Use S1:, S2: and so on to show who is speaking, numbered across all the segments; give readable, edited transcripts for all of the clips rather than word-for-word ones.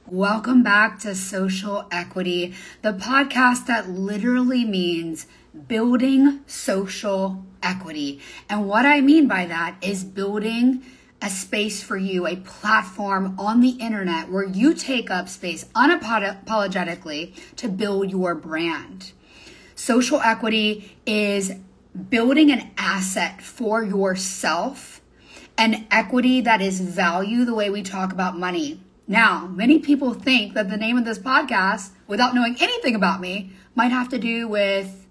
S1: Welcome back to Social Equity, the podcast that literally means building social equity. And what I mean by that is building a space for you, a platform on the internet where you take up space unapologetically to build your brand. Social equity is building an asset for yourself, an equity that is value the way we talk about money. Now, many people think that the name of this podcast, without knowing anything about me, might have to do with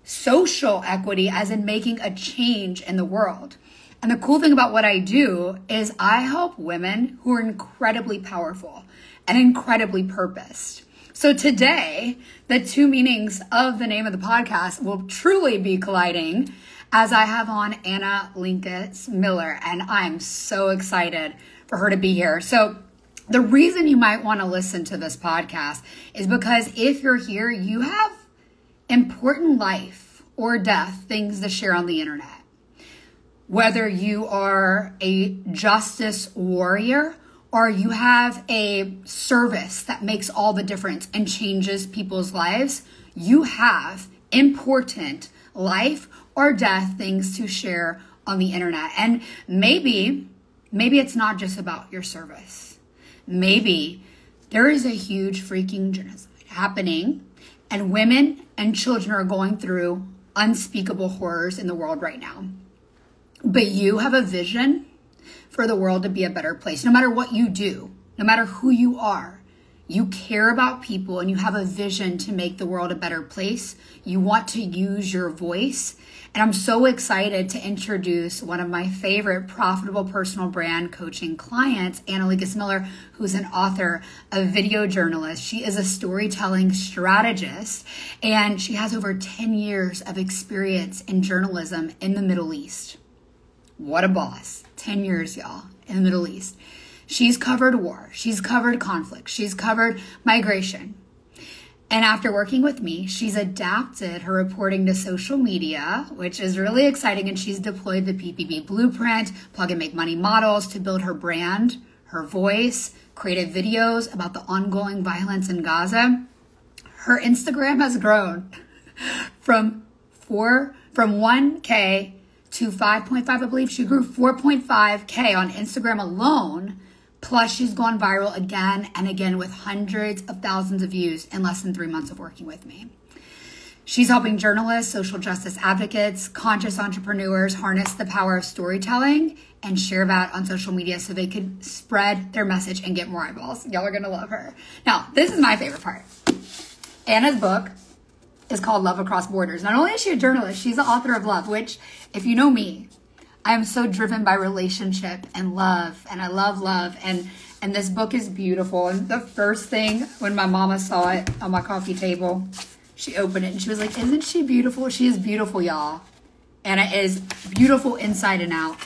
S1: social equity, as in making a change in the world. And the cool thing about what I do is I help women who are incredibly powerful and incredibly purposed. So today, the two meanings of the name of the podcast will truly be colliding as I have on Anna Miller, and I'm so excited for her to be here. So the reason you might want to listen to this podcast is because if you're here, you have important life or death things to share on the internet. Whether you are a justice warrior or you have a service that makes all the difference and changes people's lives, you have important life or death things to share on the internet. And maybe it's not just about your service. Maybe there is a huge freaking genocide happening and women and children are going through unspeakable horrors in the world right now. But you have a vision for the world to be a better place. No matter what you do, no matter who you are, you care about people and you have a vision to make the world a better place. You want to use your voice. And I'm so excited to introduce one of my favorite profitable personal brand coaching clients, Anna Miller, who's an author, a video journalist. She is a storytelling strategist, and she has over 10 years of experience in journalism in the Middle East. What a boss. 10 years, y'all, in the Middle East. She's covered war. She's covered conflict. She's covered migration. And after working with me, she's adapted her reporting to social media, which is really exciting. And she's deployed the PPB blueprint, plug and make money models to build her brand, her voice, creative videos about the ongoing violence in Gaza. Her Instagram has grown from 1K to 5.5, I believe. She grew 4.5K on Instagram alone. Plus, she's gone viral again and again with hundreds of thousands of views in less than 3 months of working with me. She's helping journalists, social justice advocates, conscious entrepreneurs harness the power of storytelling and share that on social media so they can spread their message and get more eyeballs. Y'all are going to love her. Now, this is my favorite part. Anna's book is called Love Across Borders. Not only is she a journalist, she's the author of Love, which, if you know me, I am so driven by relationship and love, and I love love, and this book is beautiful. And the first thing when my mama saw it on my coffee table, she opened it and she was like, "Isn't she beautiful?" She is beautiful, y'all. Anna is beautiful inside and out.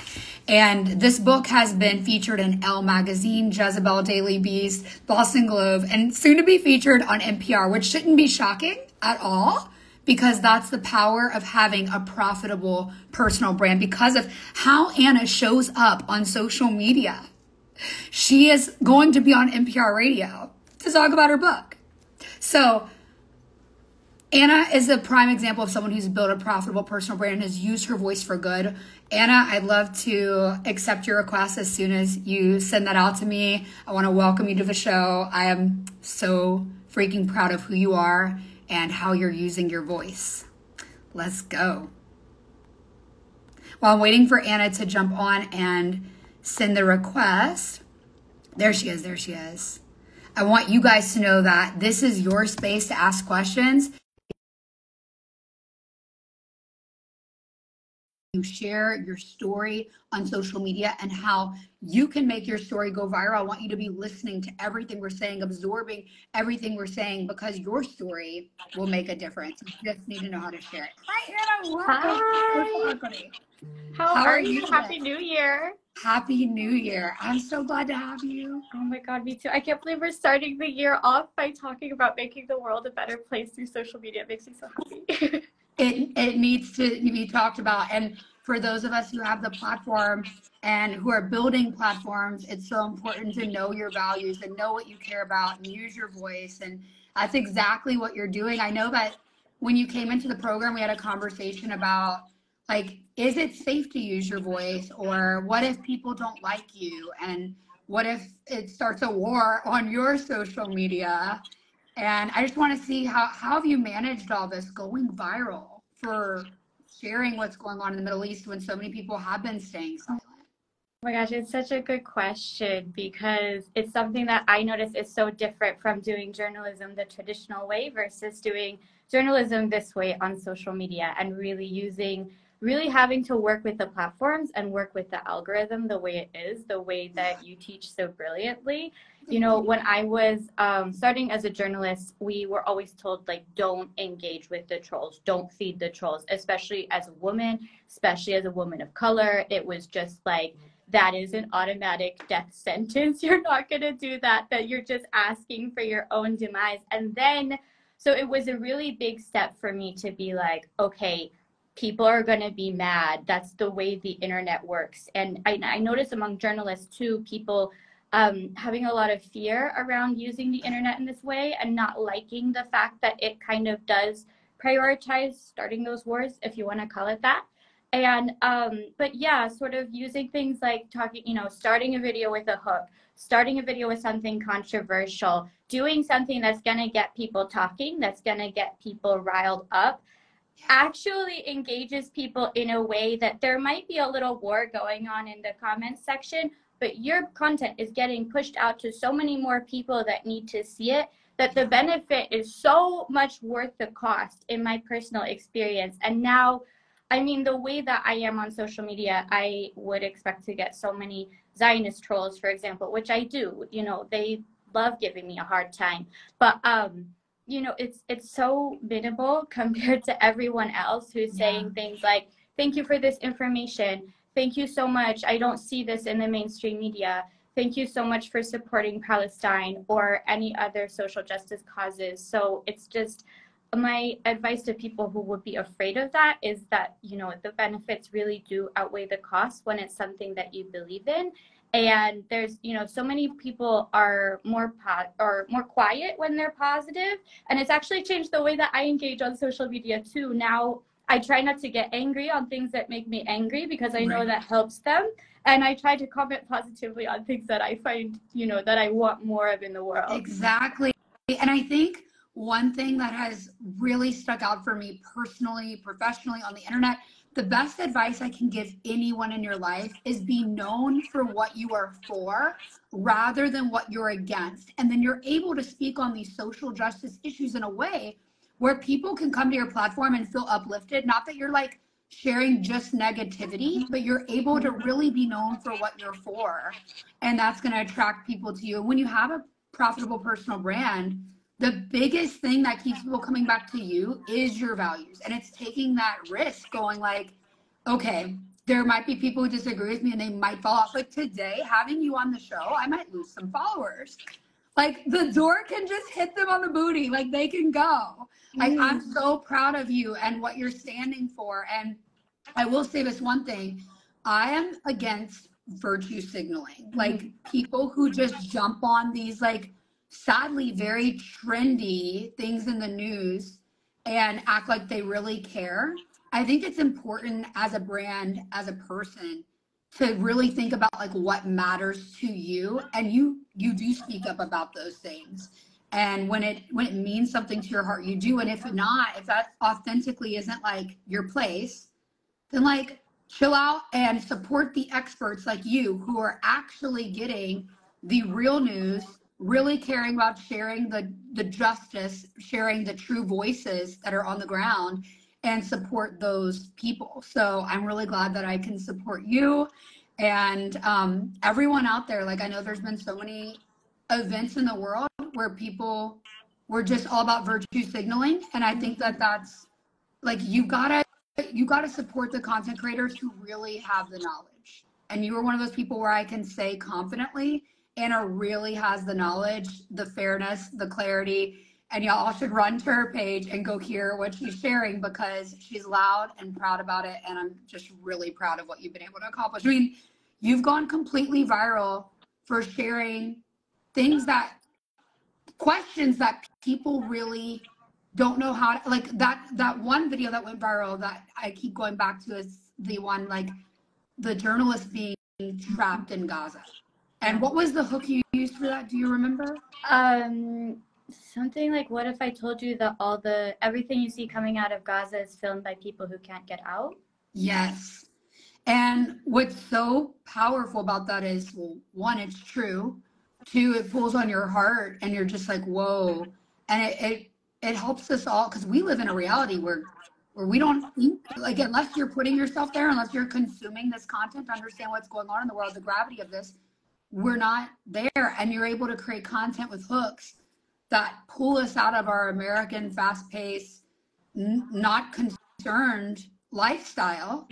S1: And this book has been featured in Elle Magazine, Jezebel, Daily Beast, Boston Globe, and soon to be featured on NPR, which shouldn't be shocking at all, because that's the power of having a profitable personal brand because of how Anna shows up on social media. She is going to be on NPR radio to talk about her book. So Anna is a prime example of someone who's built a profitable personal brand and has used her voice for good. Anna, I'd love to accept your request as soon as you send that out to me. I want to welcome you to the show. I am so freaking proud of who you are and how you're using your voice. Let's go. While I'm waiting for Anna to jump on and send the request, there she is. I want you guys to know that this is your space to ask questions. You share your story on social media and how you can make your story go viral. I want you to be listening to everything we're saying, absorbing everything we're saying, because your story will make a difference. You just need to know how to share it. Hi, Anna. Welcome.
S2: Hi. How are you?
S1: Today?
S2: Happy New Year.
S1: Happy New Year. I'm so glad to have you.
S2: Oh my God, me too. I can't believe we're starting the year off by talking about making the world a better place through social media. It makes me so happy.
S1: it needs to be talked about. And for those of us who have the platform and who are building platforms, it's so important to know your values and know what you care about and use your voice. And that's exactly what you're doing. I know that when you came into the program, we had a conversation about, like, is it safe to use your voice, or what if people don't like you, and what if it starts a war on your social media? And I just want to see how have you managed all this going viral for sharing what's going on in the Middle East when so many people have been staying silent?
S2: Oh my gosh, it's such a good question because it's something that I notice is so different from doing journalism the traditional way versus doing journalism this way on social media, and really having to work with the platforms and work with the algorithm the way it is, the way that you teach so brilliantly. You know, when I was starting as a journalist, we were always told, like, don't engage with the trolls, don't feed the trolls, especially as a woman, especially as a woman of color. It was just like, that is an automatic death sentence. You're not going to do that, that you're just asking for your own demise. And then, so it was a really big step for me to be like, okay, people are going to be mad. That's the way the internet works. And I notice among journalists too, people having a lot of fear around using the internet in this way and not liking the fact that it kind of does prioritize starting those wars, if you want to call it that. And but yeah, sort of using things like talking, you know, starting a video with a hook, starting a video with something controversial, doing something that's going to get people talking, that's going to get people riled up, actually engages people in a way that there might be a little war going on in the comments section, but your content is getting pushed out to so many more people that need to see it, that the benefit is so much worth the cost in my personal experience. And now, I mean, the way that I am on social media, I would expect to get so many Zionist trolls, for example, which I do. You know, they love giving me a hard time. But, you know, it's so minimal compared to everyone else who's saying things like, thank you for this information. Thank you so much. I don't see this in the mainstream media. Thank you so much for supporting Palestine or any other social justice causes. So it's just, my advice to people who would be afraid of that is that, you know, the benefits really do outweigh the costs when it's something that you believe in. And there's, you know, so many people are more quiet when they're positive. And it's actually changed the way that I engage on social media too. Now I try not to get angry on things that make me angry because I know that helps them. And I try to comment positively on things that I find, you know, that I want more of in the world.
S1: Exactly. And I think one thing that has really stuck out for me personally, professionally, on the internet, the best advice I can give anyone in your life is be known for what you are for rather than what you're against. And then you're able to speak on these social justice issues in a way where people can come to your platform and feel uplifted. Not that you're like sharing just negativity, but you're able to really be known for what you're for. And that's going to attract people to you. When you have a profitable personal brand, the biggest thing that keeps people coming back to you is your values. And it's taking that risk, going like, okay, there might be people who disagree with me and they might fall off. Like today, having you on the show, I might lose some followers. Like the door can just hit them on the booty, like they can go. Like I'm so proud of you and what you're standing for. And I will say this one thing, I am against virtue signaling. Like people who just jump on these, like, sadly very trendy things in the news and act like they really care. I think it's important as a brand, as a person, to really think about like what matters to you, and you do speak up about those things. And when it means something to your heart, you do. And if not, if that authentically isn't like your place, then like chill out and support the experts like you who are actually getting the real news, really caring about sharing the justice, sharing the true voices that are on the ground, and support those people. So I'm really glad that I can support you and everyone out there. Like I know there's been so many events in the world where people were just all about virtue signaling. And I think that that's like, you gotta support the content creators who really have the knowledge. And you are one of those people where I can say confidently, Anna really has the knowledge, the fairness, the clarity, and y'all should run to her page and go hear what she's sharing, because she's loud and proud about it. And I'm just really proud of what you've been able to accomplish. I mean, you've gone completely viral for sharing things questions that people really don't know how to, like that one video that went viral that I keep going back to is the one, like the journalist being trapped in Gaza. And what was the hook you used for that? Do you remember?
S2: Something like, what if I told you that everything you see coming out of Gaza is filmed by people who can't get out?
S1: Yes. And what's so powerful about that is, well, one, it's true. Two, it pulls on your heart and you're just like, whoa. And it helps us all, because we live in a reality where we don't think, like, unless you're putting yourself there, unless you're consuming this content to understand what's going on in the world, the gravity of this, we're not there. And you're able to create content with hooks that pull us out of our American fast-paced, not concerned lifestyle,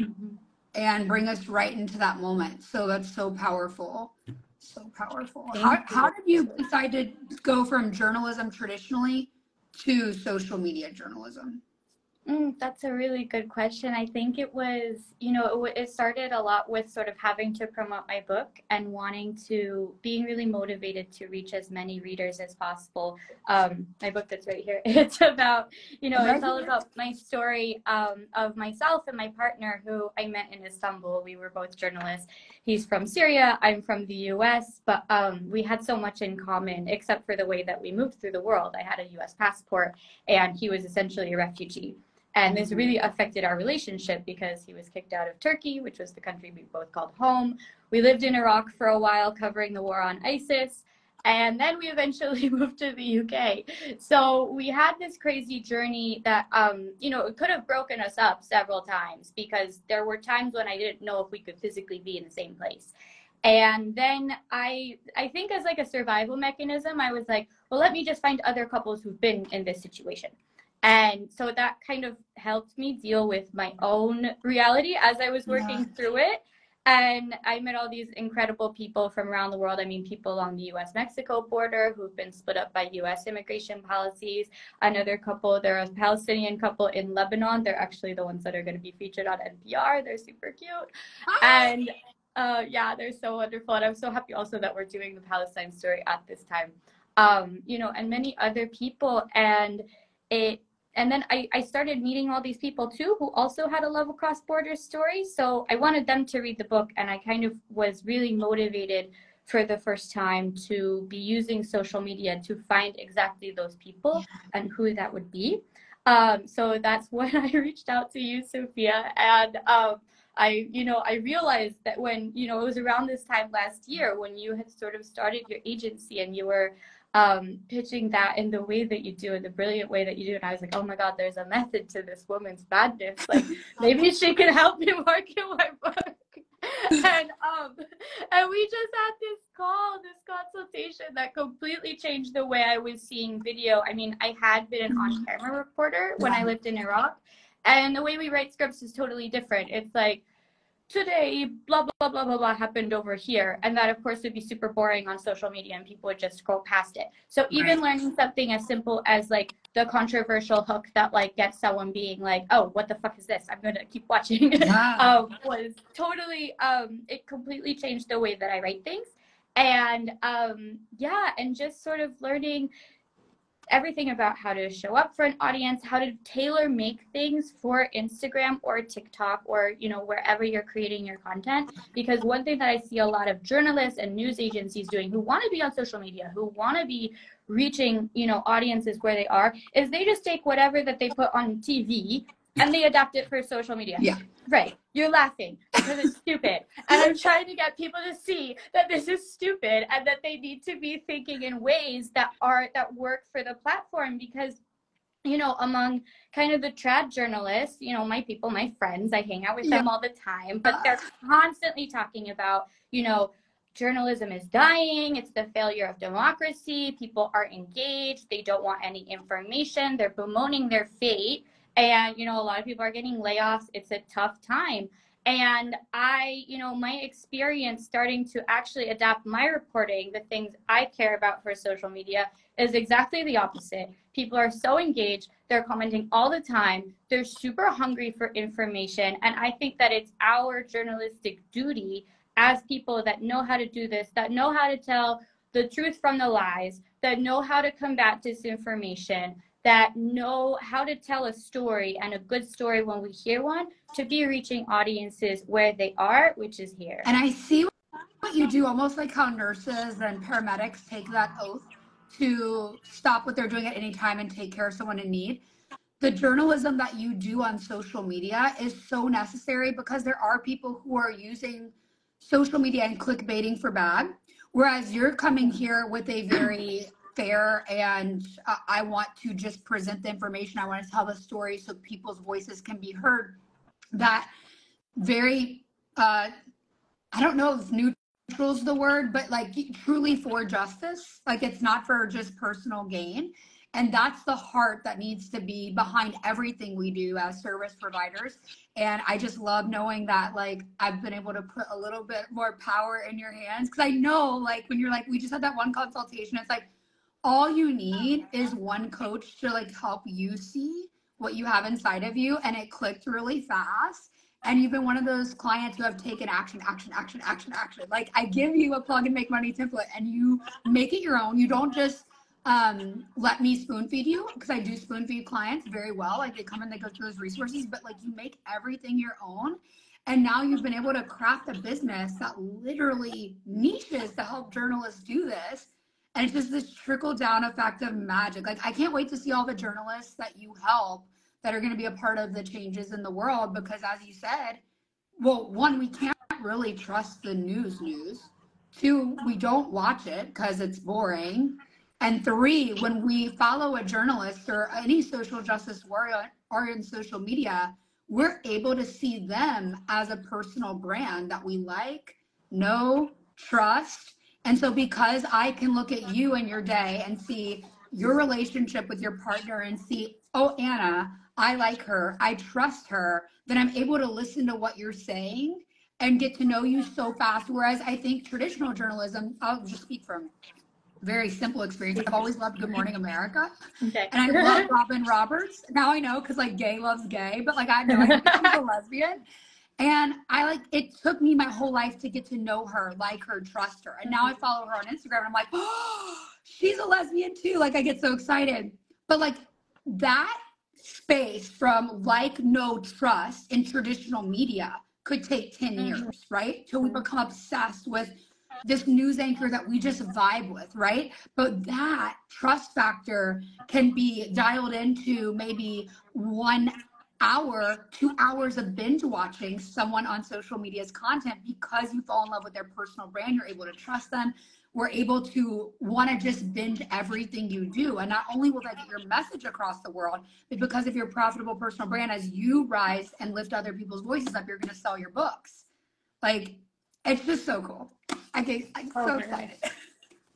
S1: and bring us right into that moment. So that's so powerful. So powerful. How did you decide to go from journalism traditionally to social media journalism?
S2: That's a really good question. I think it was, it started a lot with sort of having to promote my book and being really motivated to reach as many readers as possible. My book that's right here, it's about, it's all about my story of myself and my partner, who I met in Istanbul. We were both journalists. He's from Syria, I'm from the US, but we had so much in common, except for the way that we moved through the world. I had a US passport and he was essentially a refugee. And this really affected our relationship because he was kicked out of Turkey, which was the country we both called home. We lived in Iraq for a while covering the war on ISIS. And then we eventually moved to the UK. So we had this crazy journey that, it could have broken us up several times, because there were times when I didn't know if we could physically be in the same place. And then I think as like a survival mechanism, I was like, well, let me just find other couples who've been in this situation. And so that kind of helped me deal with my own reality as I was working through it. And I met all these incredible people from around the world. I mean, people along the US-Mexico border who've been split up by US immigration policies. Another couple, they're a Palestinian couple in Lebanon. They're actually the ones that are going to be featured on NPR. They're super cute. And they're so wonderful. And I'm so happy also that we're doing the Palestine story at this time. And many other people. And then I started meeting all these people too, who also had a love of cross-border story. So I wanted them to read the book, and I kind of was really motivated for the first time to be using social media to find exactly those people and who that would be. So that's when I reached out to you, Sophia, and I realized that when, it was around this time last year when you had sort of started your agency and you were pitching that in the way that you do, in the brilliant way that you do. And I was like, oh my God, there's a method to this woman's madness. Like, maybe she can help me market my book. And we just had this consultation that completely changed the way I was seeing video. I mean, I had been an on-camera reporter when I lived in Iraq, and the way we write scripts is totally different. It's like, today, blah, blah, blah, blah, blah happened over here. And that, of course, would be super boring on social media and people would just scroll past it. So even learning something as simple as like the controversial hook that like gets someone being like, oh, what the fuck is this? I'm going to keep watching was totally, it completely changed the way that I write things. And and just sort of learning everything about how to show up for an audience, how to tailor make things for Instagram or TikTok or, wherever you're creating your content. Because one thing that I see a lot of journalists and news agencies doing who want to be on social media, who want to be reaching, audiences where they are, is they just take whatever that they put on TV and they adapt it for social media.
S1: Yeah.
S2: Right. You're laughing because it's stupid. And I'm trying to get people to see that this is stupid and that they need to be thinking in ways that work for the platform. Because, among kind of the trad journalists, my people, my friends, I hang out with them all the time, but they're constantly talking about, journalism is dying. It's the failure of democracy. People aren't engaged. They don't want any information. They're bemoaning their fate. And, a lot of people are getting layoffs. It's a tough time. And my experience starting to actually adapt my reporting, the things I care about for social media, is exactly the opposite. People are so engaged. They're commenting all the time. They're super hungry for information. And I think that it's our journalistic duty as people that know how to do this, that know how to tell the truth from the lies, that know how to combat disinformation, that know how to tell a story, and a good story when we hear one, to be reaching audiences where they are, which is here.
S1: And I see what you do, almost like how nurses and paramedics take that oath to stop what they're doing at any time and take care of someone in need. The journalism that you do on social media is so necessary, because there are people who are using social media and clickbaiting for bad, whereas you're coming here with a very fair and I want to just present the information, I want to tell the story so people's voices can be heard. That very I don't know if neutral is the word, but like truly for justice. Like, it's not for just personal gain. And that's the heart that needs to be behind everything we do as service providers. And I just love knowing that, like, I've been able to put a little bit more power in your hands. Because I know, like, when you're like, we just had that one consultation, it's like, all you need is one coach to like help you see what you have inside of you. And it clicked really fast. And you've been one of those clients who have taken action. Like, I give you a plug and make money template and you make it your own. You don't just let me spoon feed you, because I do spoon feed clients very well. Like, they come and they go through those resources, but like, you make everything your own. And now you've been able to craft a business that literally niches to help journalists do this. And it's just this trickle down effect of magic. Like, I can't wait to see all the journalists that you help that are going to be a part of the changes in the world, because as you said, well, one, we can't really trust the news. Two, we don't watch it because it's boring. And three, when we follow a journalist or any social justice warrior or in social media, we're able to see them as a personal brand that we like, know, trust. And so because I can look at you and your day and see your relationship with your partner and see, oh, Anna, I like her, I trust her, then I'm able to listen to what you're saying and get to know you so fast. Whereas I think traditional journalism, I'll just speak from very simple experience. I've always loved Good Morning America.
S2: Okay.
S1: And I love Robin Roberts. Now I know, because like gay loves gay, but like I know she's a lesbian. And it took me my whole life to get to know her, like her, trust her. And now I follow her on Instagram and I'm like, oh, she's a lesbian too. Like, I get so excited. But like, that space from like, no, trust in traditional media could take 10 years, right? Till we become obsessed with this news anchor that we just vibe with, right? But that trust factor can be dialed into maybe 1 hour, 2 hours of binge watching someone on social media's content, because you fall in love with their personal brand. You're able to trust them. We're able to want to just binge everything you do. And not only will that get your message across the world, but because of your profitable personal brand, as you rise and lift other people's voices up, you're going to sell your books. Like, it's just so cool. I'm so excited.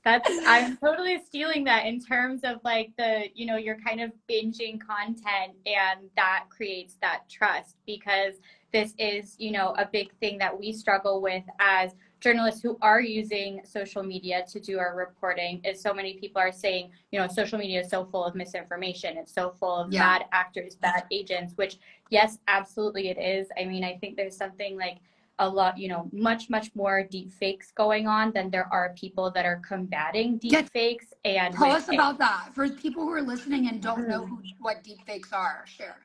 S2: I'm totally stealing that in terms of like you're kind of binging content, and that creates that trust, because this is, a big thing that we struggle with as journalists who are using social media to do our reporting. Is so many people are saying, social media is so full of misinformation. It's so full of bad actors, bad agents, which yes, absolutely it is. I mean, I think there's something like a lot, much more deep fakes going on than there are people that are combating deep fakes. And
S1: tell us about that for people who are listening and don't know what deep fakes are. Share.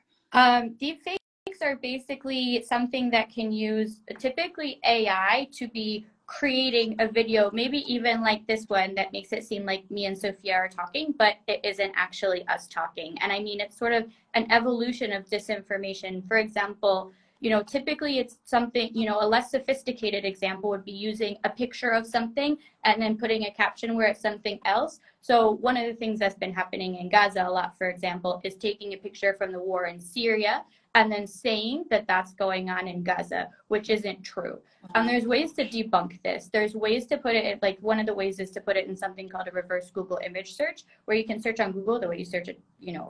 S2: Deep fakes are basically something that can use typically AI to be creating a video, maybe even like this one that makes it seem like me and Sophia are talking, but it isn't actually us talking. And I mean, it's sort of an evolution of disinformation. For example, typically it's something, a less sophisticated example would be using a picture of something and then putting a caption where it's something else. So one of the things that's been happening in Gaza a lot, for example, is taking a picture from the war in Syria and then saying that that's going on in Gaza, which isn't true. And there's ways to debunk this. There's ways to put it in, like one of the ways is to put it in something called a reverse Google image search, where you can search on Google the way you search a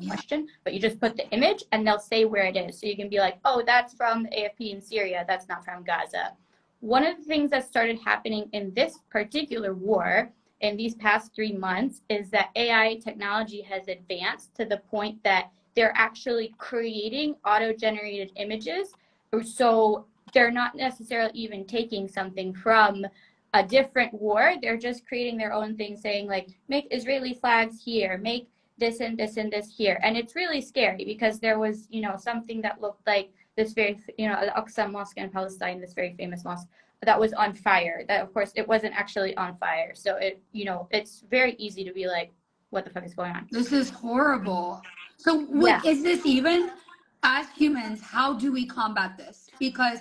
S2: question, but you just put the image and they'll say where it is. So you can be like, oh, that's from the AFP in Syria. That's not from Gaza. One of the things that started happening in this particular war in these past 3 months is that AI technology has advanced to the point that they're actually creating auto-generated images. So they're not necessarily even taking something from a different war. They're just creating their own thing, saying like, make Israeli flags here, make this and this and this here. And it's really scary because there was, something that looked like this very, Al-Aqsa Mosque in Palestine, this very famous mosque that was on fire. That, of course, it wasn't actually on fire. So it's very easy to be like, what the fuck is going on?
S1: This is horrible. So is this even, as humans, how do we combat this? Because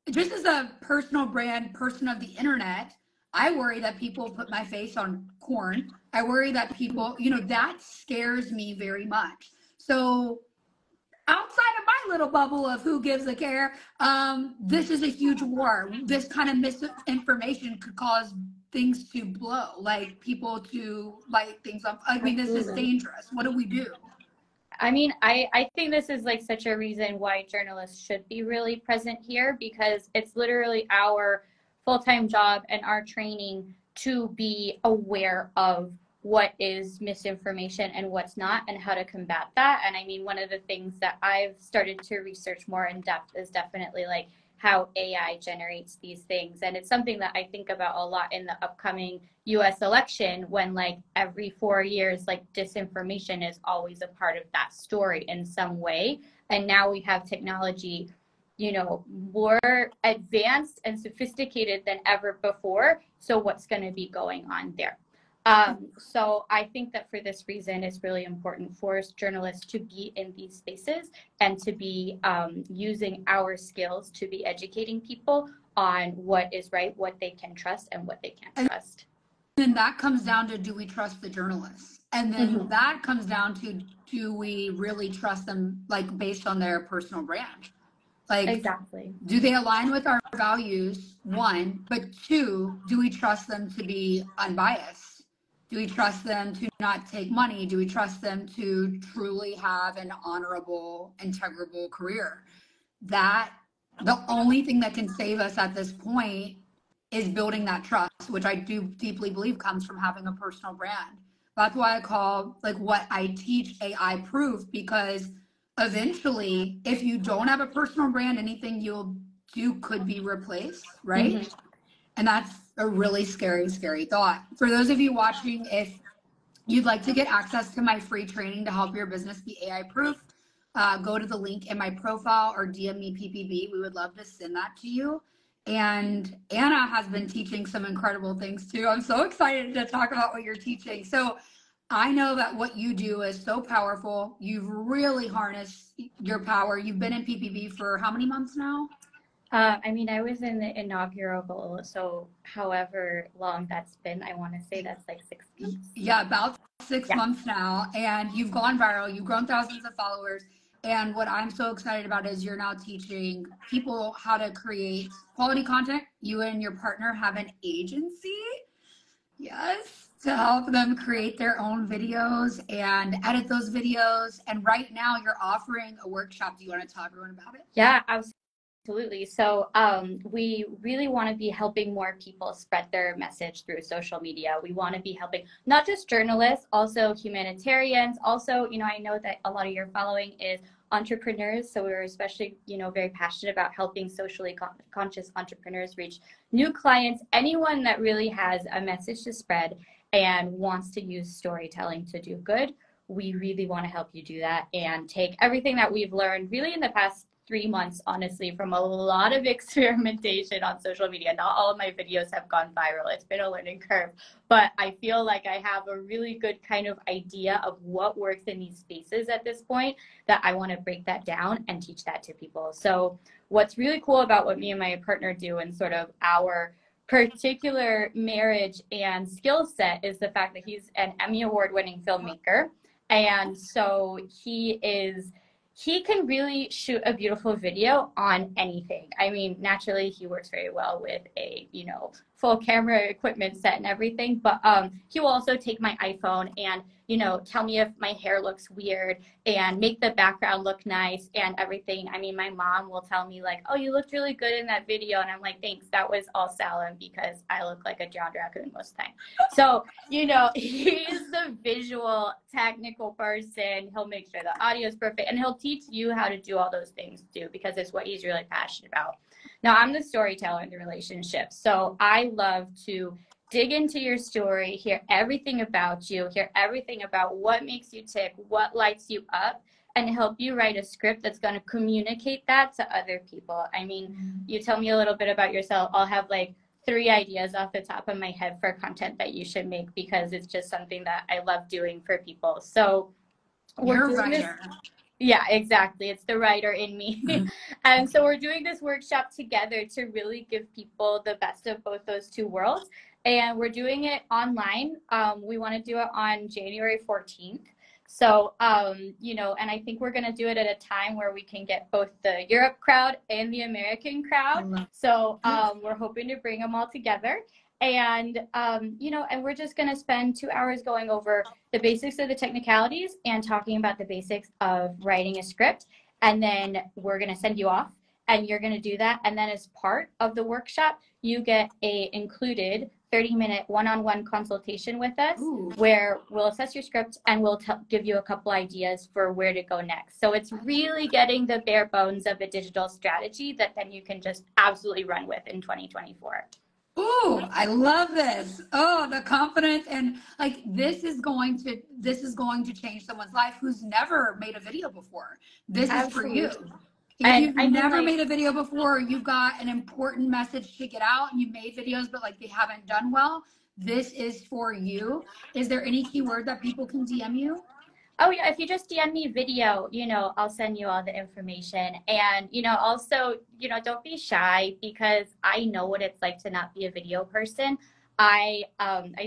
S1: just as a personal brand person of the internet, I worry that people put my face on corn. I worry that people, that scares me very much. So outside of my little bubble of who gives a care, this is a huge war. This kind of misinformation could cause things to blow, like people to light things up. I mean, this is dangerous. What do we do?
S2: I mean, I think this is like such a reason why journalists should be really present here, because it's literally our full-time job and our training to be aware of what is misinformation and what's not and how to combat that. And I mean, one of the things that I've started to research more in depth is definitely like how AI generates these things. And it's something that I think about a lot in the upcoming US election, when like every 4 years, like disinformation is always a part of that story in some way. And now we have technology, more advanced and sophisticated than ever before. So what's going to be going on there? So I think that for this reason, it's really important for journalists to be in these spaces and to be using our skills to be educating people on what is right, what they can trust, and what they can't trust.
S1: And then that comes down to, do we trust the journalists? And then that comes down to, do we really trust them, like based on their personal brand? Like,
S2: exactly.
S1: Do they align with our values? One, but two, do we trust them to be unbiased? Do we trust them to not take money? Do we trust them to truly have an honorable, integrable career? That the only thing that can save us at this point is building that trust, which I do deeply believe comes from having a personal brand. That's why I call like what I teach AI proof, because eventually, if you don't have a personal brand, anything you'll do could be replaced, right? And that's a really scary, scary thought. For those of you watching, if you'd like to get access to my free training to help your business be AI proof, go to the link in my profile or DM me PPB. We would love to send that to you. And Anna has been teaching some incredible things too. I'm so excited to talk about what you're teaching. So I know that what you do is so powerful. You've really harnessed your power. You've been in PPB for how many months now?
S2: I mean, I was in the inaugural, so however long that's been, I want to say that's like 6 months.
S1: Yeah, about 6 months now. And you've gone viral. You've grown thousands of followers. And what I'm so excited about is you're now teaching people how to create quality content. You and your partner have an agency. Yes. To help them create their own videos and edit those videos. And right now you're offering a workshop. Do you want to tell everyone about it?
S2: Yeah, absolutely. So we really want to be helping more people spread their message through social media. We want to be helping not just journalists, also humanitarians. Also, I know that a lot of your following is entrepreneurs. So we're especially, very passionate about helping socially conscious entrepreneurs reach new clients, anyone that really has a message to spread and wants to use storytelling to do good. We really want to help you do that and take everything that we've learned really in the past 3 months, honestly, from a lot of experimentation on social media. Not all of my videos have gone viral. It's been a learning curve, but I feel like I have a really good kind of idea of what works in these spaces at this point, that I want to break that down and teach that to people. So what's really cool about what me and my partner do and sort of our particular marriage and skill set is the fact that he's an Emmy Award winning filmmaker. And so he is he can really shoot a beautiful video on anything. I mean, naturally, he works very well with a, you know, full camera equipment set and everything, but he will also take my iPhone and, you know, tell me if my hair looks weird and make the background look nice and everything. I mean, my mom will tell me like, oh, you looked really good in that video. And I'm like, thanks, that was all Salem because I look like a drowned raccoon most of the time. So, you know, he's the visual technical person. He'll make sure the audio is perfect and he'll teach you how to do all those things too, because it's what he's really passionate about. Now, I'm the storyteller in the relationship, so I love to dig into your story, hear everything about you, hear everything about what makes you tick, what lights you up, and help you write a script that's going to communicate that to other people. I mean, you tell me a little bit about yourself, I'll have like 3 ideas off the top of my head for content that you should make because it's just something that I love doing for people. So
S1: You're a writer.
S2: Yeah, exactly. It's the writer in me. And so we're doing this workshop together to really give people the best of both those two worlds. And we're doing it online. We want to do it on January 14th. So, you know, and I think we're going to do it at a time where we can get both the Europe crowd and the American crowd. So we're hoping to bring them all together. And, you know, and we're just going to spend 2 hours going over the basics of the technicalities and talking about the basics of writing a script. And then we're going to send you off and you're going to do that. And then as part of the workshop, you get a included 30-minute one-on-one consultation with us. Ooh. Where we'll assess your script and we'll give you a couple ideas for where to go next. So it's really getting the bare bones of a digital strategy that then you can just absolutely run with in 2024.
S1: Ooh, I love this. Oh, the confidence, and like this is going to change someone's life who's never made a video before. This Absolutely. Is for you. If you've never made a video before, you've got an important message to get out and you made videos, but like they haven't done well, this is for you. Is there any keyword that people can DM you?
S2: Oh yeah, if you just DM me video, you know, I'll send you all the information. And, you know, also, you know, don't be shy because I know what it's like to not be a video person. I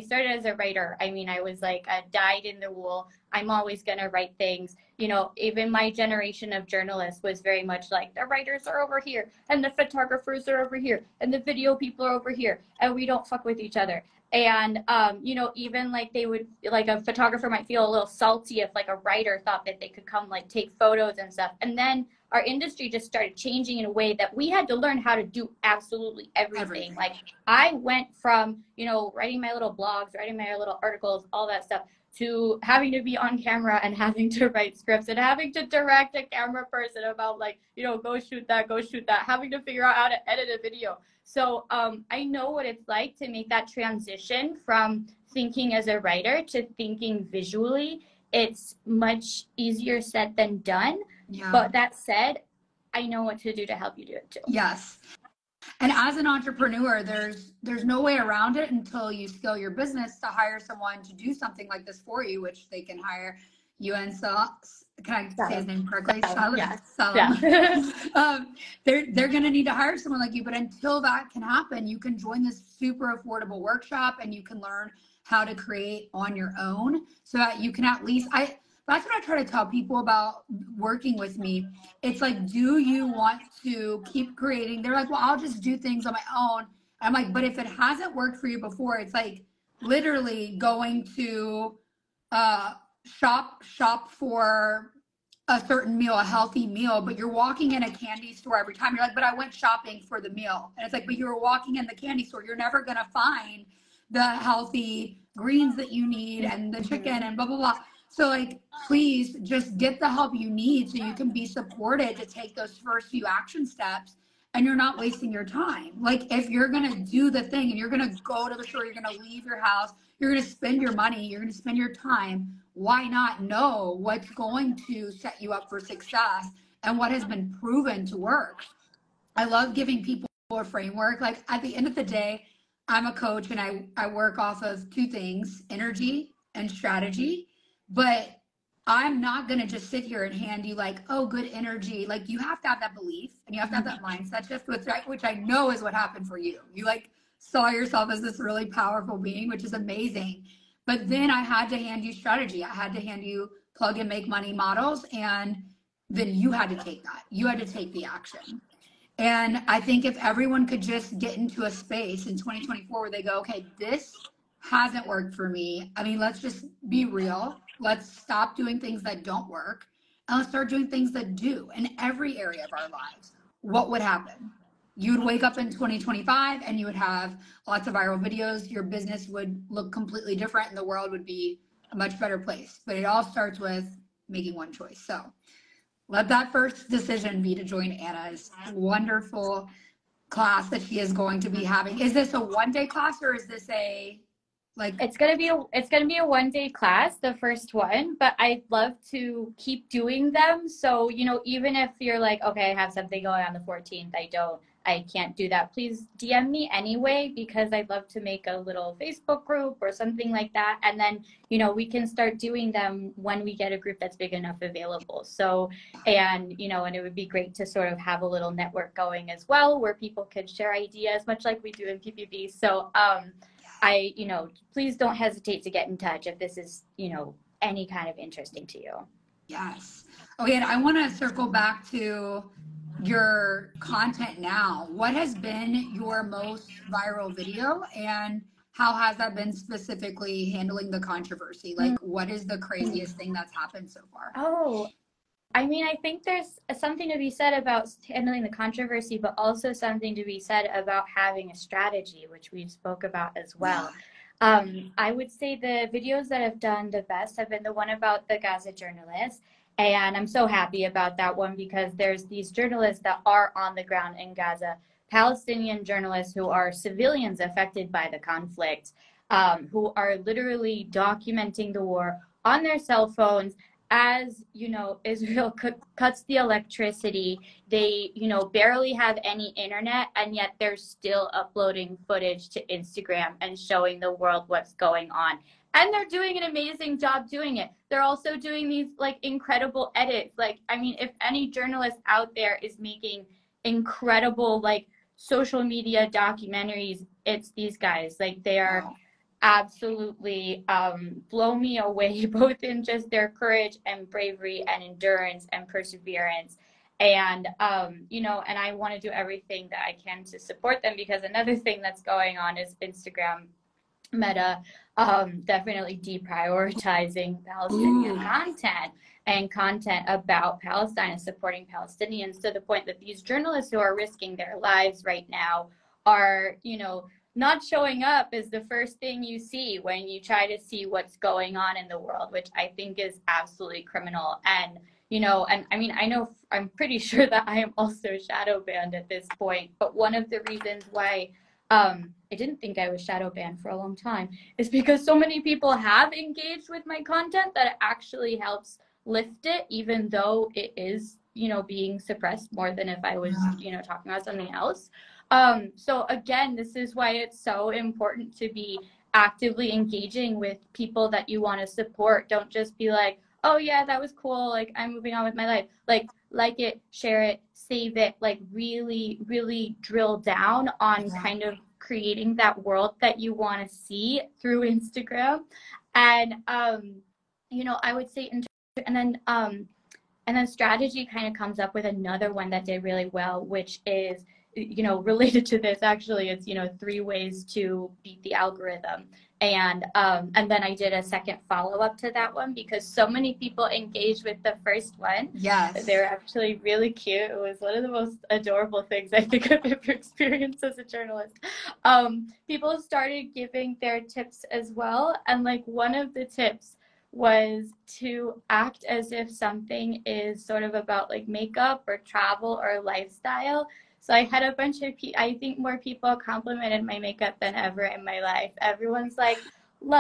S2: started as a writer. I mean, I was like a dyed in the wool. I'm always going to write things. You know, even my generation of journalists was very much like the writers are over here and the photographers are over here and the video people are over here and we don't fuck with each other. And, you know, even like they would, like a photographer might feel a little salty if like a writer thought that they could come like take photos and stuff. And then our industry just started changing in a way that we had to learn how to do absolutely everything. Like I went from, you know, writing my little blogs, writing my little articles, all that stuff, to having to be on camera and having to write scripts and having to direct a camera person about like, you know, go shoot that, having to figure out how to edit a video. So I know what it's like to make that transition from thinking as a writer to thinking visually. It's much easier said than done. Yeah. But that said, I know what to do to help you do it too.
S1: Yes. And as an entrepreneur, there's no way around it until you scale your business to hire someone to do something like this for you, which they can hire you and can I say his name correctly?
S2: Yes. Yeah.
S1: They're going to need to hire someone like you. But until that can happen, you can join this super affordable workshop and you can learn how to create on your own so that you can at least, that's what I try to tell people about working with me. It's like, do you want to keep creating? They're like, well, I'll just do things on my own. I'm like, but if it hasn't worked for you before, it's like literally going to shop for a certain meal, a healthy meal, but you're walking in a candy store every time. You're like, but I went shopping for the meal. And it's like, but you were walking in the candy store. You're never going to find the healthy greens that you need and the chicken and blah, blah, blah. So like, please just get the help you need so you can be supported to take those first few action steps and you're not wasting your time. Like if you're going to do the thing and you're going to go to the store, you're going to leave your house, you're going to spend your money, you're going to spend your time. Why not know what's going to set you up for success and what has been proven to work? I love giving people a framework. Like at the end of the day, I'm a coach and I work off of 2 things, energy and strategy. But I'm not going to just sit here and hand you like, oh, good energy. Like you have to have that belief and you have to have that mindset shift, which I know is what happened for you. You like saw yourself as this really powerful being, which is amazing. But then I had to hand you strategy. I had to hand you plug and make money models. And then you had to take that. You had to take the action. And I think if everyone could just get into a space in 2024 where they go, okay, this hasn't worked for me. I mean, let's just be real. Let's stop doing things that don't work and let's start doing things that do in every area of our lives. What would happen? You would wake up in 2025 and you would have lots of viral videos. Your business would look completely different and the world would be a much better place. But it all starts with making one choice. So let that first decision be to join Anna's wonderful class that she is going to be having. Is this a one-day class or is this a like?
S2: It's gonna be a 1-day class, the first one, but I'd love to keep doing them. So, you know, even if you're like, okay, I have something going on the 14th, I can't do that. Please DM me anyway, because I'd love to make a little Facebook group or something like that. And then, you know, we can start doing them when we get a group that's big enough available. So, and, you know, and it would be great to sort of have a little network going as well, where people can share ideas, much like we do in PPB. So, you know, please don't hesitate to get in touch if this is, you know, any kind of interesting to you.
S1: Yes. Okay, and I want to circle back to your content now. What has been your most viral video and how has that been specifically handling the controversy? Like, what is the craziest thing that's happened so far?
S2: Oh, I mean, I think there's something to be said about handling the controversy, but also something to be said about having a strategy, which we spoke about as well. I would say the videos that have done the best have been the one about the Gaza journalists. And I'm so happy about that one because there's these journalists that are on the ground in Gaza, Palestinian journalists who are civilians affected by the conflict, who are literally documenting the war on their cell phones. As you know, Israel cuts the electricity. They, you know, barely have any internet, and yet they're still uploading footage to Instagram and showing the world what's going on. And they're doing an amazing job doing it. They're also doing these like incredible edits. Like, I mean, if any journalist out there is making incredible like social media documentaries, it's these guys. Like, they are absolutely blow me away, both in just their courage and bravery and endurance and perseverance. And you know, and I want to do everything that I can to support them, because another thing that's going on is Instagram Meta definitely deprioritizing Palestinian content and content about Palestine and supporting Palestinians, to the point that these journalists who are risking their lives right now are, you know, not showing up is the first thing you see when you try to see what's going on in the world, which I think is absolutely criminal. And, you know, and I mean, I'm pretty sure that I am also shadow banned at this point, but one of the reasons why I didn't think I was shadow banned for a long time is because so many people have engaged with my content that it actually helps lift it, even though it is, you know, being suppressed more than if I was, you know, talking about something else. So again, this is why it's so important to be actively engaging with people that you want to support. Don't just be like, oh yeah, that was cool, like I'm moving on with my life. Like it, share it, save it, like really, really drill down on kind of creating that world that you want to see through Instagram. And you know, I would say and then strategy kind of comes up with another one that did really well, which is, you know, related to this. Actually, it's, you know, 3 ways to beat the algorithm. And then I did a second follow-up to that one because so many people engaged with the first one.
S1: Yes.
S2: They're actually really cute. It was one of the most adorable things I think I've ever experienced as a journalist. People started giving their tips as well. And like one of the tips was to act as if something is sort of about like makeup or travel or lifestyle. So I had a bunch of I think more people complimented my makeup than ever in my life. Everyone's like,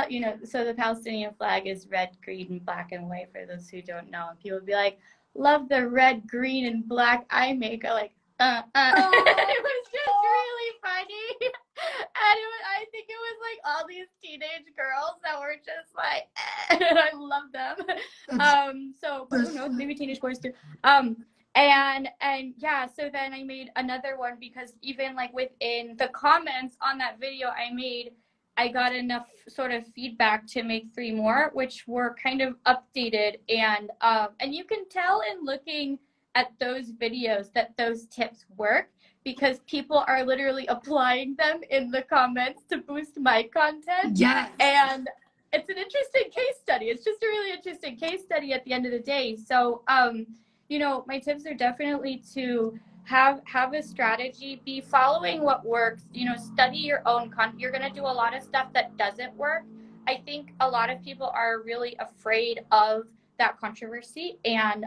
S2: you know, so the Palestinian flag is red, green, and black and white for those who don't know. And people would be like, love the red, green, and black eye makeup. Like, Oh. It was just really funny. And I think it was like all these teenage girls that were just like, and I love them. So, but who knows, maybe teenage boys too. And yeah, so then I made another one because even like within the comments on that video I made, I got enough sort of feedback to make 3 more, which were kind of updated. And you can tell in looking at those videos that those tips work, because people are literally applying them in the comments to boost my content.
S1: Yes.
S2: And it's an interesting case study. It's just a really interesting case study at the end of the day. So, you know, my tips are definitely to have a strategy, be following what works, you know, study your own content. You're going to do a lot of stuff that doesn't work. I think a lot of people are really afraid of that controversy and,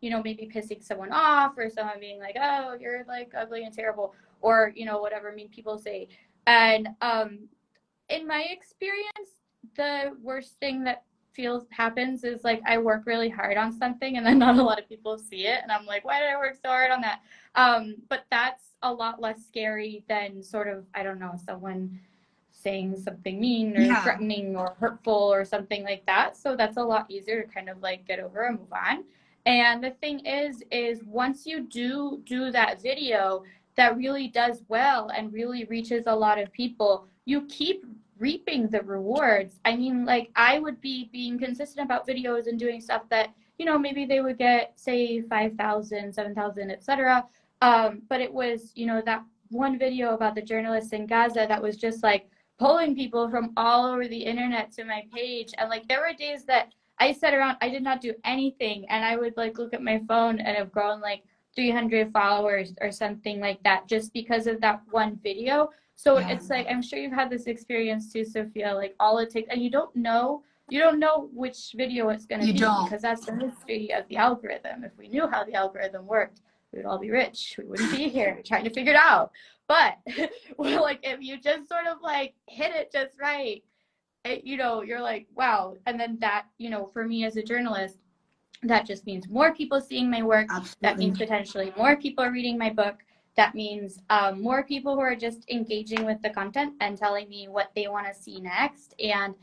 S2: you know, maybe pissing someone off, or someone being like, oh, you're like ugly and terrible, or, you know, whatever mean people say. And in my experience, the worst thing that happens is like I work really hard on something and then not a lot of people see it, and I'm like, why did I work so hard on that? But that's a lot less scary than sort of, I don't know, someone saying something mean or threatening or hurtful or something like that. So that's a lot easier to kind of like get over and move on. And the thing is once you do that video that really does well and really reaches a lot of people, you keep reaping the rewards. I mean, like, I would be being consistent about videos and doing stuff that, you know, maybe they would get, say, 5,000, 7,000, etc. But it was, you know, that one video about the journalists in Gaza that was just like pulling people from all over the internet to my page. And like, there were days that I sat around, I did not do anything, and I would like look at my phone and have grown like 300 followers or something like that just because of that one video. So it's like, I'm sure you've had this experience too, Sophia, like all it takes, and you don't know which video it's going to be, because that's the mystery of the algorithm. If we knew how the algorithm worked, we would all be rich. We wouldn't be here trying to figure it out. But well, like, if you just sort of like hit it just right, you know, you're like, wow. And then that, you know, for me as a journalist, that just means more people seeing my work. Absolutely. That means potentially more people reading my book. That means more people who are just engaging with the content and telling me what they want to see next, and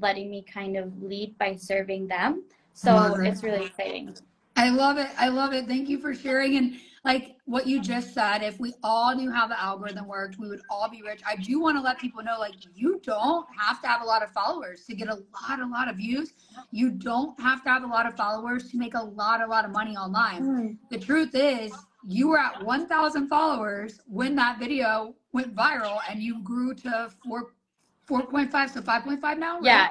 S2: letting me kind of lead by serving them. So it's really exciting.
S1: I love it. I love it. Thank you for sharing. And like what you just said, if we all knew how the algorithm worked, we would all be rich. I do want to let people know, like, you don't have to have a lot of followers to get a lot of views. You don't have to have a lot of followers to make a lot of money online. The truth is, you were at 1,000 followers when that video went viral, and you grew to 4.5, so 5.5 now, right?
S2: Yeah,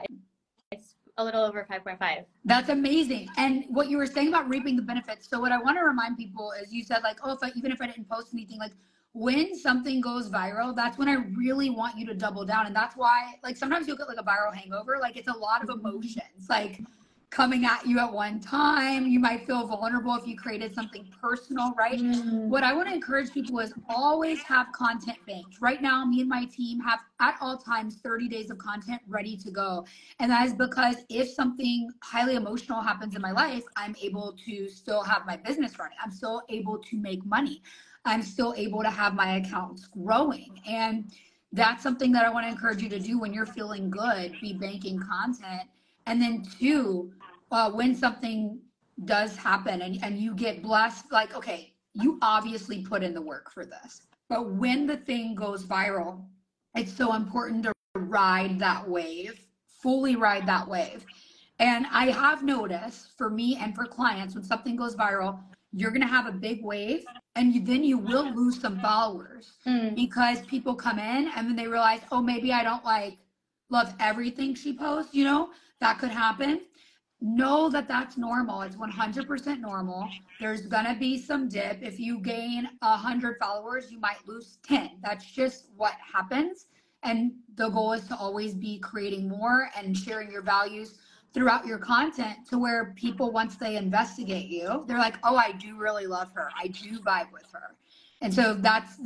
S2: it's a little over 5.5.
S1: That's amazing. And what you were saying about reaping the benefits. So what I want to remind people is, you said like, oh, even if I didn't post anything, like when something goes viral, that's when I really want you to double down. And that's why, like, sometimes you'll get like a viral hangover. Like, it's a lot of emotions, like coming at you at one time. You might feel vulnerable if you created something personal, right? What I want to encourage people is always have content banked. Right now, me and my team have at all times 30 days of content ready to go. And that is because if something highly emotional happens in my life, I'm able to still have my business running. I'm still able to make money. I'm still able to have my accounts growing. And that's something that I want to encourage you to do when you're feeling good, be banking content. And then two, when something does happen and you get blessed, like, okay, you obviously put in the work for this, but when the thing goes viral, it's so important to ride that wave, fully ride that wave. And I have noticed, for me and for clients, when something goes viral, you're going to have a big wave, and then you will lose some followers because people come in and then they realize, oh, maybe I don't like love everything she posts, you know, that could happen. Know that that's normal. It's 100% normal. There's gonna be some dip. If you gain 100 followers, you might lose 10. That's just what happens. And the goal is to always be creating more and sharing your values throughout your content, to where people, once they investigate you, they're like, oh, I do really love her. I do vibe with her. And so that's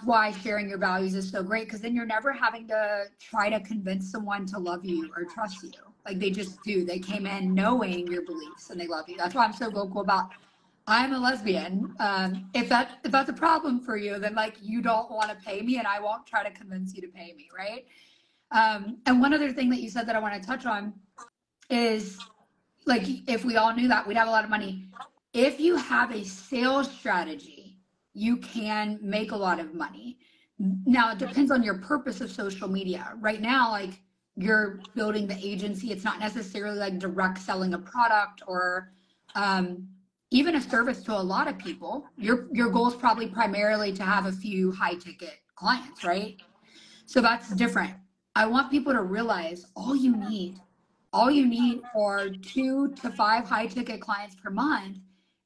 S1: why sharing your values is so great, because then you're never having to try to convince someone to love you or trust you. Like, they just do. They came in knowing your beliefs and they love you. That's why I'm so vocal about, I'm a lesbian. If that's a problem for you, then like, you don't want to pay me, and I won't try to convince you to pay me, right? And one other thing that you said that I want to touch on is, like, if we all knew that, we'd have a lot of money. If you have a sales strategy, you can make a lot of money. Now it depends on your purpose of social media. Right now, like you're building the agency, it's not necessarily like direct selling a product or even a service to a lot of people. Your goal is probably primarily to have a few high ticket clients, right? So that's different. I want people to realize all you need are 2 to 5 high ticket clients per month.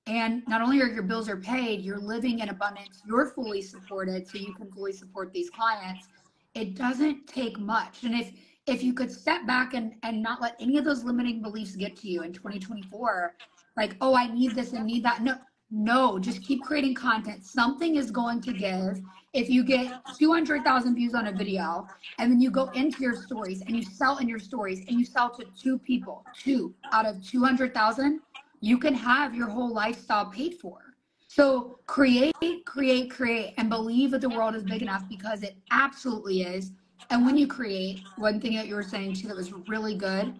S1: And not only are your bills are paid, you're living in abundance, you're fully supported, so you can fully support these clients. It doesn't take much. And if you could step back and not let any of those limiting beliefs get to you in 2024, like, oh, I need this and need that. No, just keep creating content. Something is going to give. If you get 200,000 views on a video and then you go into your stories and you sell in your stories and you sell to 2 people, 2 out of 200,000, you can have your whole lifestyle paid for. So create, and believe that the world is big enough, because it absolutely is. And when you create, one thing that you were saying too that was really good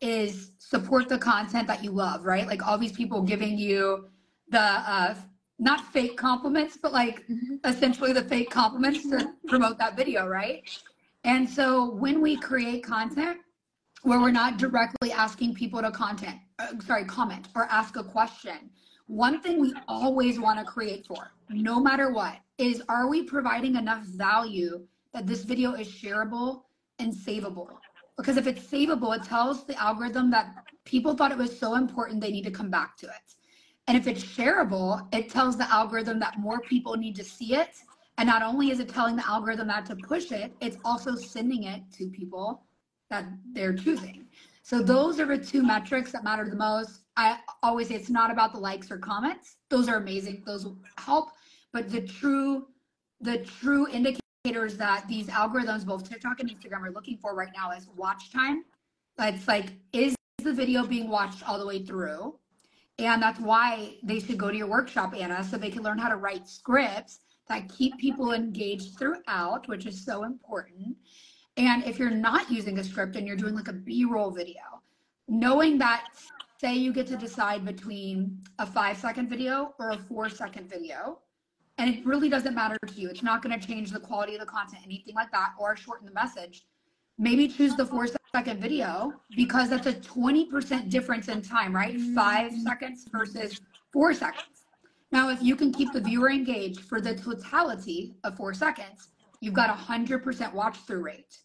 S1: is support the content that you love, right? Like all these people giving you the not fake compliments, but like essentially the fake compliments to promote that video, right? And so when we create content where we're not directly asking people to comment or ask a question, one thing we always want to create for, no matter what, is are we providing enough value that this video is shareable and savable? Because if it's savable, it tells the algorithm that people thought it was so important they need to come back to it. And if it's shareable, it tells the algorithm that more people need to see it. And not only is it telling the algorithm that to push it, it's also sending it to people that they're choosing. So those are the 2 metrics that matter the most. I always say it's not about the likes or comments. Those are amazing. Those will help. But the true indicators that these algorithms, both TikTok and Instagram, are looking for right now is watch time. It's like, is the video being watched all the way through? And that's why they should go to your workshop, Anna, so they can learn how to write scripts that keep people engaged throughout, which is so important. And if you're not using a script and you're doing like a B-roll video, knowing that, say you get to decide between a 5-second video or a 4-second video, and it really doesn't matter to you, it's not going to change the quality of the content, anything like that, or shorten the message, maybe choose the 4-second video, because that's a 20% difference in time, right? 5 seconds versus 4 seconds. Now, if you can keep the viewer engaged for the totality of 4 seconds, you've got 100% watch through rate.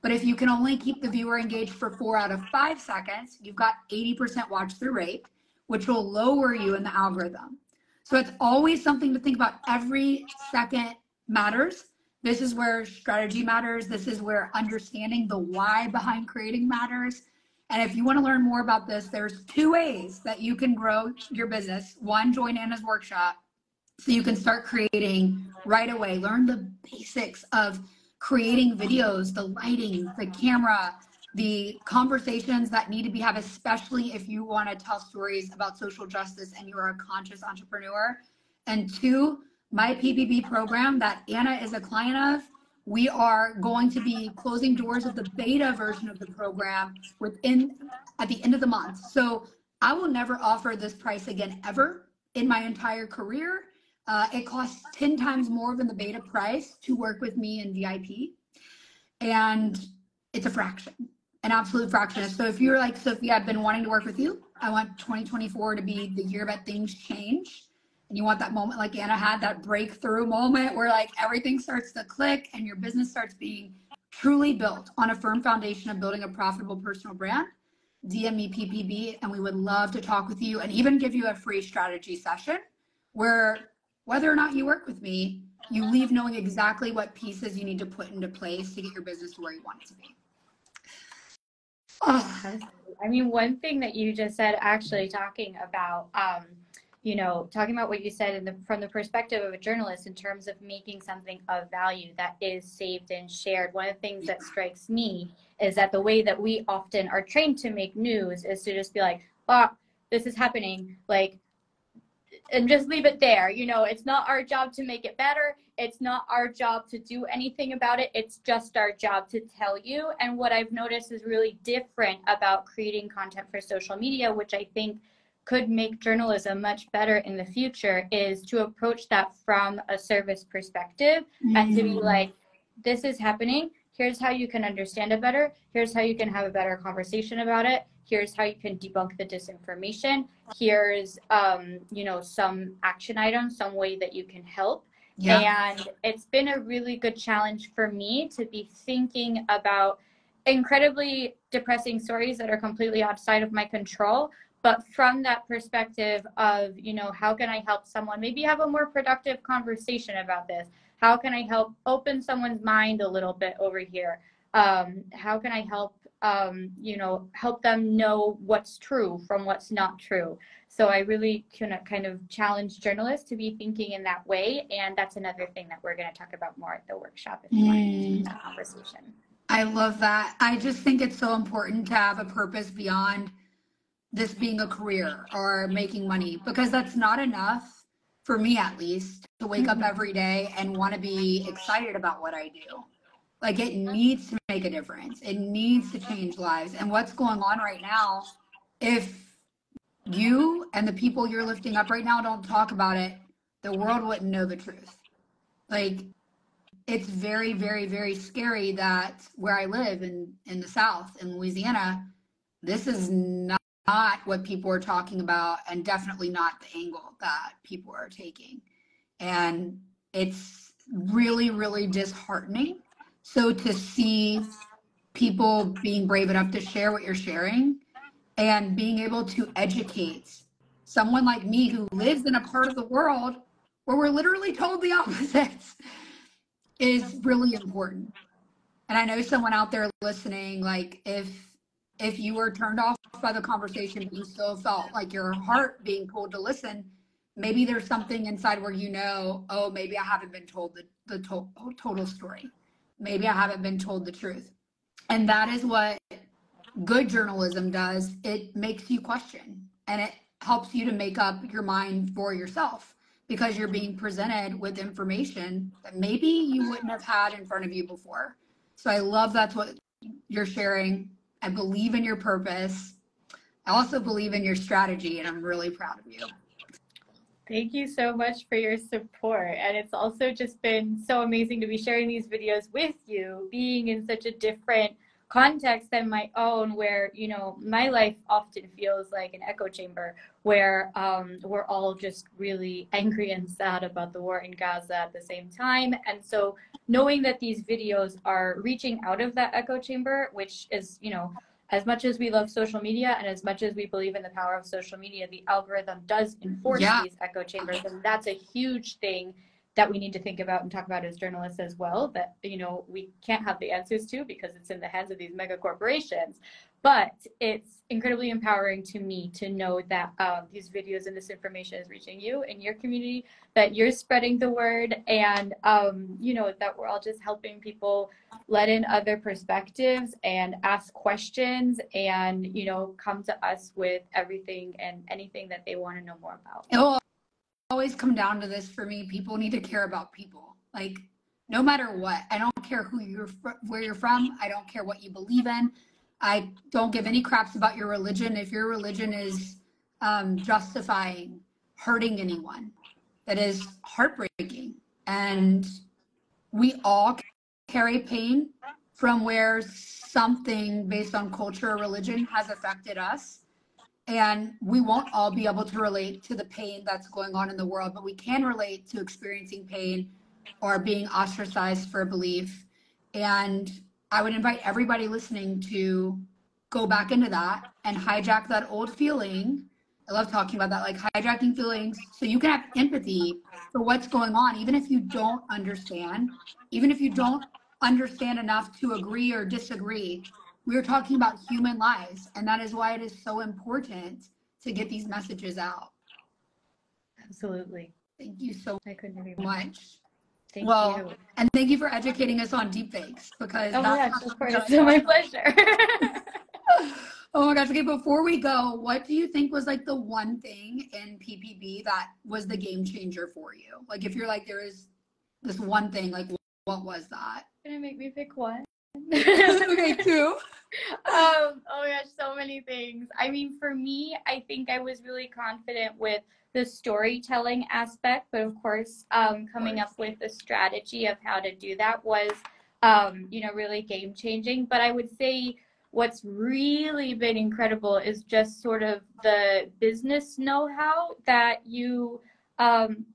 S1: But if you can only keep the viewer engaged for 4 out of 5 seconds, you've got 80% watch through rate, which will lower you in the algorithm. So it's always something to think about. Every second matters. This is where strategy matters. This is where understanding the why behind creating matters. And if you want to learn more about this, there's 2 ways that you can grow your business. 1, join Anna's workshop so you can start creating right away. Learn the basics of creating videos, the lighting, the camera, the conversations that need to be had, especially if you want to tell stories about social justice and you're a conscious entrepreneur. And 2, my PPP program that Anna is a client of, we are going to be closing doors of the beta version of the program at the end of the month. So I will never offer this price again ever in my entire career. It costs 10 times more than the beta price to work with me in VIP. And it's a fraction, an absolute fraction. So if you're like, Sophia, I've been wanting to work with you, I want 2024 to be the year that things change. And you want that moment like Anna had, that breakthrough moment where like everything starts to click and your business starts being truly built on a firm foundation of building a profitable personal brand, DM me PPB, and we would love to talk with you and even give you a free strategy session where whether or not you work with me, you leave knowing exactly what pieces you need to put into place to get your business to where you want it to be.
S2: Oh. I mean, one thing that you just said, actually talking about, talking about what you said from the perspective of a journalist in terms of making something of value that is saved and shared. One of the things that strikes me is that the way that we often are trained to make news is to just be like, oh, this is happening, like, and just leave it there. It's not our job to make it better. It's not our job to do anything about it. It's just our job to tell you. And what I've noticed is really different about creating content for social media, which I think could make journalism much better in the future is to approach that from a service perspective and to be like, this is happening. Here's how you can understand it better. Here's how you can have a better conversation about it. Here's how you can debunk the disinformation. Here's, some action items, some way that you can help. Yeah. And it's been a really good challenge for me to be thinking about incredibly depressing stories that are completely outside of my control, but from that perspective of, how can I help someone maybe have a more productive conversation about this? How can I help open someone's mind a little bit over here? How can I help, help them know what's true from what's not true? So I really kind of challenge journalists to be thinking in that way. And that's another thing that we're going to talk about more at the workshop if you want to continue that conversation.
S1: I love that. I just think it's so important to have a purpose beyond this being a career or making money, because that's not enough, for me at least, to wake up every day and want to be excited about what I do. Like, it needs to make a difference. It needs to change lives. And what's going on right now, if you and the people you're lifting up right now don't talk about it, the world wouldn't know the truth. Like, it's very, very, very scary that where I live in the South, in Louisiana, this is not what people are talking about, and definitely not the angle that people are taking. And it's really, really disheartening. So to see people being brave enough to share what you're sharing and being able to educate someone like me who lives in a part of the world where we're literally told the opposites is really important. And I know someone out there listening, like, if you were turned off by the conversation, but you still felt like your heart being pulled to listen, maybe there's something inside where oh, maybe I haven't been told the total story. Maybe I haven't been told the truth. And that is what good journalism does. It makes you question, and it helps you to make up your mind for yourself, because you're being presented with information that maybe you wouldn't have had in front of you before. So I love that's what you're sharing. I believe in your purpose. I also believe in your strategy, and I'm really proud of you.
S2: Thank you so much for your support. And it's also just been so amazing to be sharing these videos with you, being in such a different context than my own, where, my life often feels like an echo chamber, where we're all just really angry and sad about the war in Gaza at the same time. And so knowing that these videos are reaching out of that echo chamber, which is, as much as we love social media and as much as we believe in the power of social media, the algorithm does enforce these echo chambers. And that's a huge thing that we need to think about and talk about as journalists as well, that, we can't have the answers to, because it's in the hands of these mega corporations. But it's incredibly empowering to me to know that these videos and this information is reaching you and your community, that you're spreading the word, and, that we're all just helping people let in other perspectives and ask questions and, come to us with everything and anything that they want to know more about.
S1: It will always come down to this for me. People need to care about people. Like, no matter what. I don't care where you're from. I don't care what you believe in. I don't give any craps about your religion. If your religion is justifying hurting anyone, that is heartbreaking. And we all carry pain from where something based on culture or religion has affected us. And we won't all be able to relate to the pain that's going on in the world, but we can relate to experiencing pain or being ostracized for a belief. And I would invite everybody listening to go back into that and hijack that old feeling. I love talking about that, like hijacking feelings, so you can have empathy for what's going on, even if you don't understand, even if you don't understand enough to agree or disagree. We're talking about human lives, and that is why it is so important to get these messages out.
S2: Absolutely.
S1: Thank you so
S2: I couldn't agree more.
S1: much.
S2: Thank you.
S1: And thank you for educating us on deepfakes, because
S2: that's of course, it's my pleasure.
S1: Oh my gosh. Okay, before we go, what do you think was like the one thing in PPB that was the game changer for you? Like, if you're like, there is this one thing, like, what was that?
S2: Gonna make me pick one?
S1: Okay, two.
S2: Oh gosh, so many things. I mean, for me, I think I was really confident with the storytelling aspect, but of course, coming up with a strategy of how to do that was, really game changing. But I would say what's really been incredible is just sort of the business know-how that you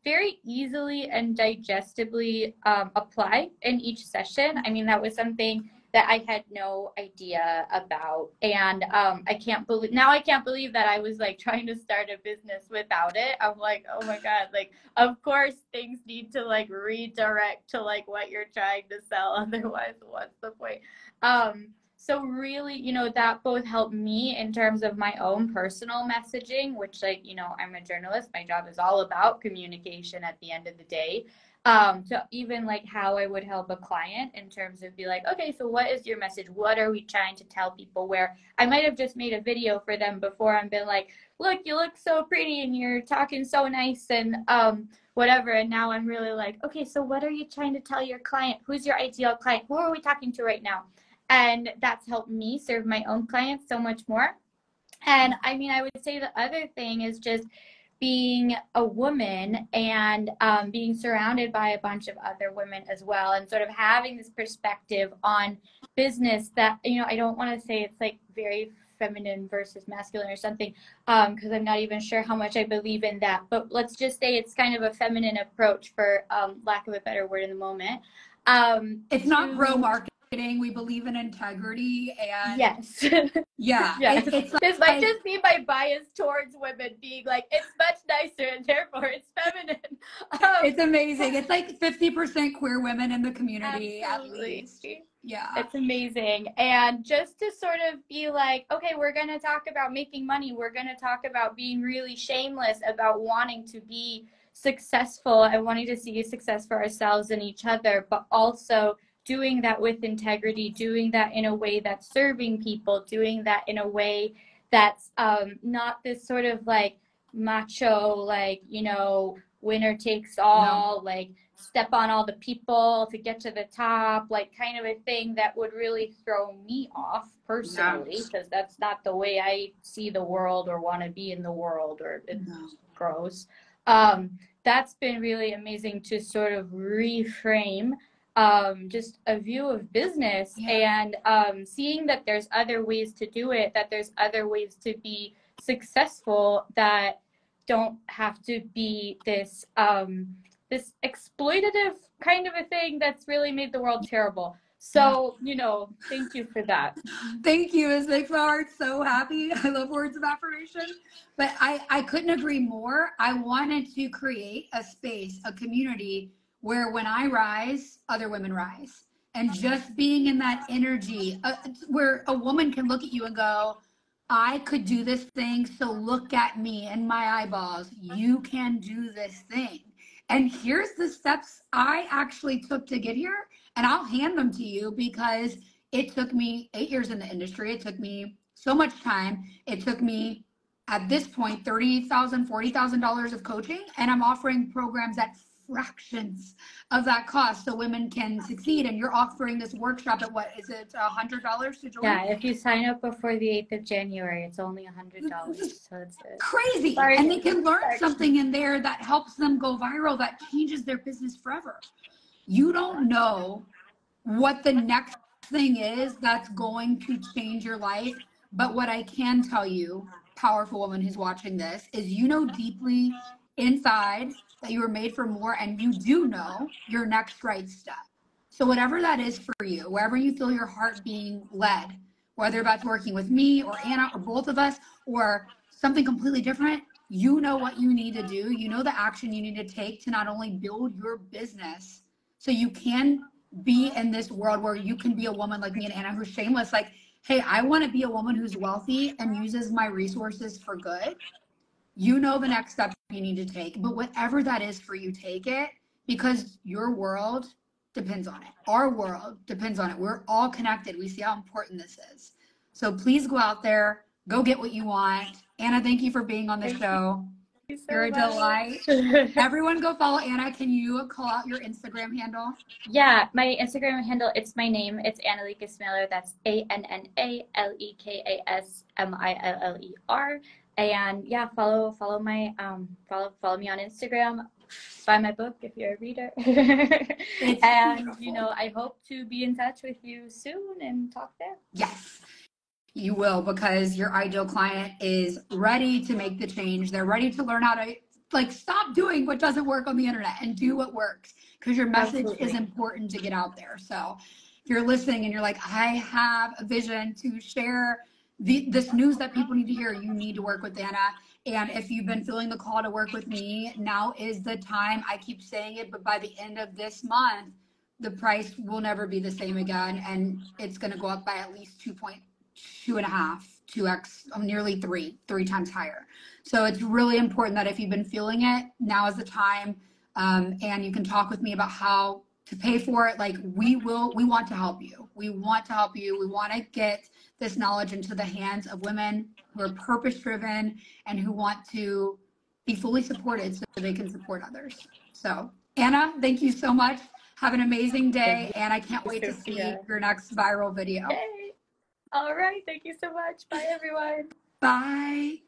S2: very easily and digestibly apply in each session. I mean, that was something that I had no idea about. And I can't believe that I was like trying to start a business without it. I'm like, oh my God, like, of course things need to like redirect to like what you're trying to sell. Otherwise, what's the point? So really, that both helped me in terms of my own personal messaging, which like, I'm a journalist. My job is all about communication at the end of the day. So even like how I would help a client in terms of be like, okay, so what is your message? What are we trying to tell people? Where I might have just made a video for them before and been like, look, you look so pretty and you're talking so nice and whatever. And now I'm really like, okay, so what are you trying to tell your client? Who's your ideal client? Who are we talking to right now? And that's helped me serve my own clients so much more. And I mean, I would say the other thing is just being a woman and being surrounded by a bunch of other women as well, and sort of having this perspective on business that, I don't want to say it's like very feminine versus masculine or something, because I'm not even sure how much I believe in that. But let's just say it's kind of a feminine approach, for lack of a better word in the moment.
S1: It's not bro marketing. We believe in integrity and
S2: yes.
S1: Yeah.
S2: Yeah.
S1: It's
S2: This might just be my bias towards women being like, it's much nicer and therefore it's feminine.
S1: It's amazing. It's like 50% queer women in the community,
S2: absolutely.
S1: at least. Yeah.
S2: It's amazing. And just to sort of be like, okay, we're going to talk about making money. We're going to talk about being really shameless about wanting to be successful and wanting to see success for ourselves and each other, but also doing that with integrity, doing that in a way that's serving people, doing that in a way that's not this sort of like macho, like, winner takes all, like step on all the people to get to the top, like kind of a thing that would really throw me off personally, because that's not the way I see the world or want to be in the world, or it's gross. That's been really amazing to sort of reframe just a view of business and seeing that there's other ways to do it, that there's other ways to be successful that don't have to be this this exploitative kind of a thing that's really made the world terrible. So, thank you for that.
S1: Thank you. It makes my heart so happy. I love words of affirmation, but I couldn't agree more. I wanted to create a space, a community where when I rise, other women rise. And just being in that energy where a woman can look at you and go, I could do this thing, so look at me and my eyeballs. You can do this thing. And here's the steps I actually took to get here. And I'll hand them to you because it took me 8 years in the industry. It took me so much time. It took me, at this point, $30,000, $40,000 of coaching. And I'm offering programs at fractions of that cost so women can succeed. And you're offering this workshop at what is it, $100 to join?
S2: Yeah, if you sign up before the 8th of January, it's only $100. So it's
S1: crazy. And they can learn something in there that helps them go viral, that changes their business forever. You don't know what the next thing is that's going to change your life. But what I can tell you, powerful woman who's watching this, is deeply inside that you were made for more, and you do know your next right step. So whatever that is for you, wherever you feel your heart being led, whether that's working with me or Anna or both of us or something completely different, you know what you need to do. You know the action you need to take to not only build your business so you can be in this world where you can be a woman like me and Anna who's shameless, like, hey, I want to be a woman who's wealthy and uses my resources for good. You know the next step you need to take, but whatever that is for you, take it, because your world depends on it. Our world depends on it. We're all connected. We see how important this is. So please go out there, go get what you want. Anna, thank you for being on the show. You're a delight. Everyone go follow Anna. Can you call out your Instagram handle?
S2: Yeah, my Instagram handle, it's my name. It's Annalekis Miller. That's ANNALEKASMILLER. And yeah, follow my follow me on Instagram. Buy my book if you're a reader. And beautiful. I hope to be in touch with you soon and talk there.
S1: Yes. You will, because your ideal client is ready to make the change. They're ready to learn how to stop doing what doesn't work on the internet and do what works, because your message is important to get out there. So if you're listening and you're like, I have a vision to share this news that people need to hear, you need to work with Anna. And if you've been feeling the call to work with me, now is the time. I keep saying it, but by the end of this month, the price will never be the same again. And it's going to go up by at least 2.5, 2x, nearly three times higher. So it's really important that if you've been feeling it, now is the time. And you can talk with me about how to pay for it. We want to help you. We want to help you. We want to get this knowledge into the hands of women who are purpose driven and who want to be fully supported so they can support others. So Anna, thank you so much. Have an amazing day. And I can't wait to see your next viral video.
S2: Yay. All right. Thank you so much. Bye, everyone.
S1: Bye.